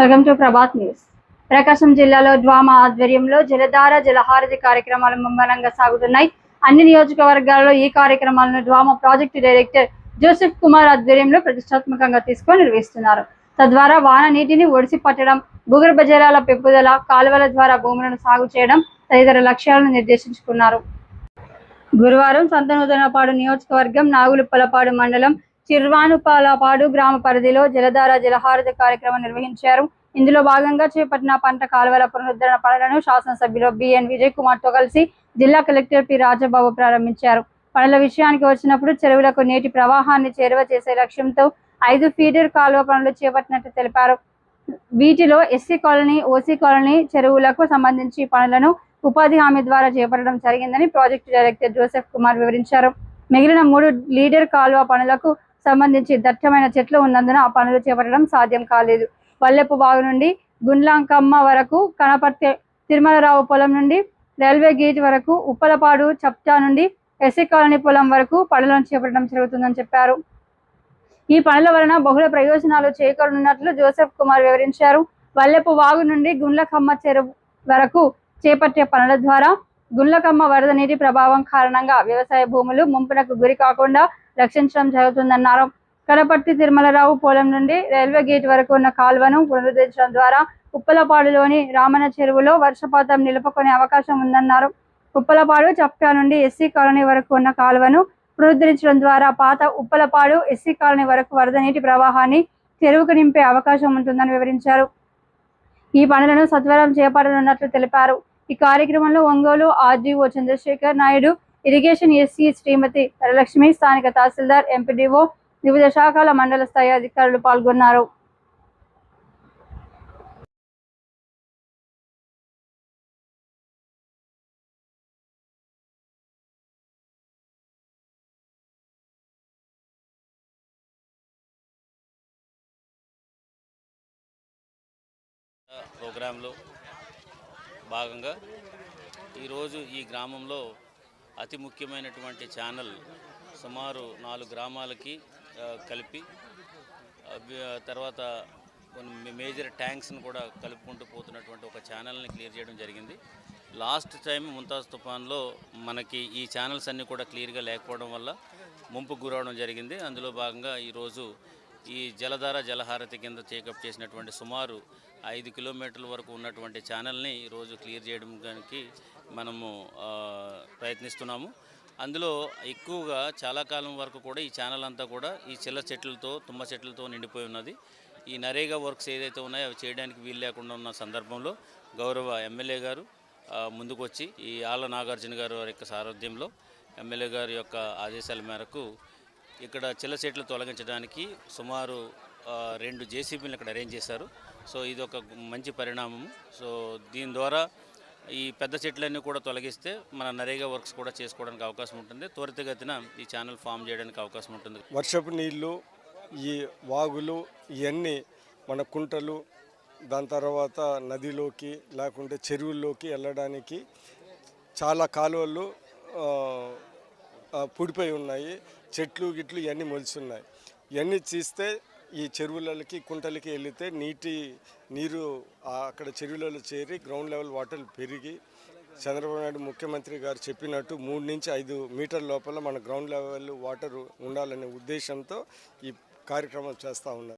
Welcome to Prabhat news. Prakasam జిల్లాలో DWAMA ఆధ్వర్యంలో జలధార జలహారతి కార్యక్రమాలు ముమ్మరంగా సాగుతున్నాయి. అన్ని నియోజకవర్గాల్లో ఈ కార్యక్రమాలను DWMA project director Joseph Kumar ఆధ్వర్యంలో ప్రతిష్టాత్మకంగా తీసుకొని నిర్వహిస్తున్నారు. తద్వారా వాన నీటిని ఒడిసి పట్టడం, భూగర్భ జలాల పెంపుదల, కాలువల ద్వారా భూములను సాగు చేయడం తదితర లక్ష్యాలను నిర్దేశించుకున్నారు. గురువారం సంతనూతనపాడు నియోజకవర్గం నాగులుప్పలపాడు మండలం చిర్వానుపాలపాడు గ్రామ పరిధిలో జలధార జలహారతి కార్యక్రమం నిర్వహించారు. ఇందులో భాగంగా చేపట్టిన పంట కాలువల పునరుద్ధరణ పనులను శాసనసభ్యులు బిఎన్ విజయ్ కుమార్ తో కలిసి జిల్లా కలెక్టర్ పి రాజబాబు ప్రారంభించారు. పనుల విషయానికి వచ్చినప్పుడు చెరువులకు నీటి ప్రవాహాన్ని చేరువ చేసే లక్ష్యంతో 5 ఫీడర్ కాలువ పనులు చేపట్టినట్టు తెలిపారు. వీటిలో ఎస్సీ కాలనీ, ఓసీ కాలనీ చెరువులకు సంబంధించి పనులను ఉపాధి హామీ ద్వారా చేపట్టడం జరిగిందని ప్రాజెక్టు డైరెక్టర్ జోసెఫ్ కుమార్ వివరించారు. మిగిలిన 3 లీడర్ కాలువ పనులకు సంబంధించి దట్టమైన చెట్లు ఉన్నందున ఆ పనులు చేపట్టడం సాధ్యం కాలేదు. వల్లెపు బాగు నుండి గుండ్లంకమ్మ వరకు, కనపర్తి తిరుమలరావు పొలం నుండి రైల్వే గేట్ వరకు, ఉప్పలపాడు చప్టా నుండి ఎస్సీ కాలనీ పొలం వరకు పనులను చేపట్టడం జరుగుతుందని చెప్పారు. ఈ పనుల వలన బహుళ ప్రయోజనాలు చేకూరనున్నట్లు జోసెఫ్ కుమార్ వివరించారు. వల్లెపు వాగు నుండి గుండ్లకమ్మ చెరువు వరకు చేపట్టే పనుల ద్వారా గుండ్లకమ్మ వరద నీటి ప్రభావం కారణంగా వ్యవసాయ భూములు ముంపునకు గురి కాకుండా రక్షించడం జరుగుతుందన్నారు. కనపర్తి తిరుమలరావు పొలం నుండి రైల్వే గేట్ వరకు ఉన్న కాలువను పునరుద్ధరించడం ద్వారా ఉప్పలపాడులోని రామన్న చెరువులో వర్షపాతం నిలుపుకునే అవకాశం ఉందన్నారు. ఉప్పలపాడు చప్టా నుండి ఎస్సీ కాలనీ వరకు ఉన్న కాలువను పునరుద్ధరించడం ద్వారా పాత ఉప్పలపాడు ఎస్సీ కాలనీ వరకు వరద నీటి ప్రవాహాన్ని చెరువుకు నింపే అవకాశం ఉంటుందని వివరించారు. ఈ పనులను సత్వరం చేపట్టనున్నట్లు తెలిపారు. ఈ కార్యక్రమంలో Ongole RDO Chandrashekar Naidu, irrigation SC Shrimati Varalakshmi, స్థానిక తహసీల్దార్, ఎంపీడీఓ, వివిధ శాఖల మండల స్థాయి అధికారులు పాల్గొన్నారు. ప్రోగ్రాంలో భాగంగా ఈరోజు ఈ గ్రామంలో అతి ముఖ్యమైనటువంటి ఛానల్ సుమారు 4 గ్రామాలకి కలిపి తర్వాత కొన్ని మేజర్ ట్యాంక్స్ని కూడా కలుపుకుంటూ పోతున్నటువంటి ఒక ఛానల్ని క్లియర్ చేయడం జరిగింది. లాస్ట్ టైం ముంతాజ్ తుఫాన్లో మనకి ఈ ఛానల్స్ అన్నీ కూడా క్లియర్గా లేకపోవడం వల్ల ముంపుకు గురవడం జరిగింది. అందులో భాగంగా ఈరోజు ఈ జలధార జలహారతి కింద టేకప్ చేసినటువంటి సుమారు 5 కిలోమీటర్ల వరకు ఉన్నటువంటి ఛానల్ని ఈరోజు క్లియర్ చేయడానికి మనము ప్రయత్నిస్తున్నాము. అందులో ఎక్కువగా చాలా కాలం వరకు కూడా ఈ ఛానల్ అంతా కూడా ఈ చిల్ల చెట్లతో, తుమ్మ చెట్లతో నిండిపోయి ఉన్నది. ఈ నరేగా వర్క్స్ ఏదైతే ఉన్నాయో అవి చేయడానికి వీలు లేకుండా ఉన్న సందర్భంలో గౌరవ ఎమ్మెల్యే గారు ముందుకు వచ్చి ఈ ఆళ్ళ నాగార్జున గారు వారి యొక్క సారథ్యంలో ఎమ్మెల్యే గారి యొక్క ఆదేశాల మేరకు ఇక్కడ చిల్ల చెట్లు తొలగించడానికి సుమారు 2 జేసీబీలు ఇక్కడ అరేంజ్ చేశారు. సో ఇది ఒక మంచి పరిణామము. సో దీని ద్వారా ఈ పెద్ద చెట్లన్నీ కూడా తొలగిస్తే మన నరేగా వర్క్స్ కూడా చేసుకోవడానికి అవకాశం ఉంటుంది. త్వరితగతిన ఈ ఛానల్ ఫామ్ చేయడానికి అవకాశం ఉంటుంది. వర్షపు నీళ్ళు, ఈ వాగులు ఇవన్నీ మన కుంటలు, దాని తర్వాత నదిలోకి లేకుంటే చెరువుల్లోకి వెళ్ళడానికి చాలా కాలువలు పుడిపోయి ఉన్నాయి. చెట్లు గిట్లు ఇవన్నీ మొలుచున్నాయి. ఇవన్నీ తీస్తే ఈ చెరువులకి, కుంటలకి వెళితే నీరు అక్కడ చెరువులలో చేరి గ్రౌండ్ లెవెల్ వాటర్ పెరిగి చంద్రబాబు నాయుడు ముఖ్యమంత్రి గారు చెప్పినట్టు 3 నుంచి 5 మీటర్ల లోపల మన గ్రౌండ్ లెవెల్ వాటర్ ఉండాలనే ఉద్దేశంతో ఈ కార్యక్రమం చేస్తూ ఉన్నారు.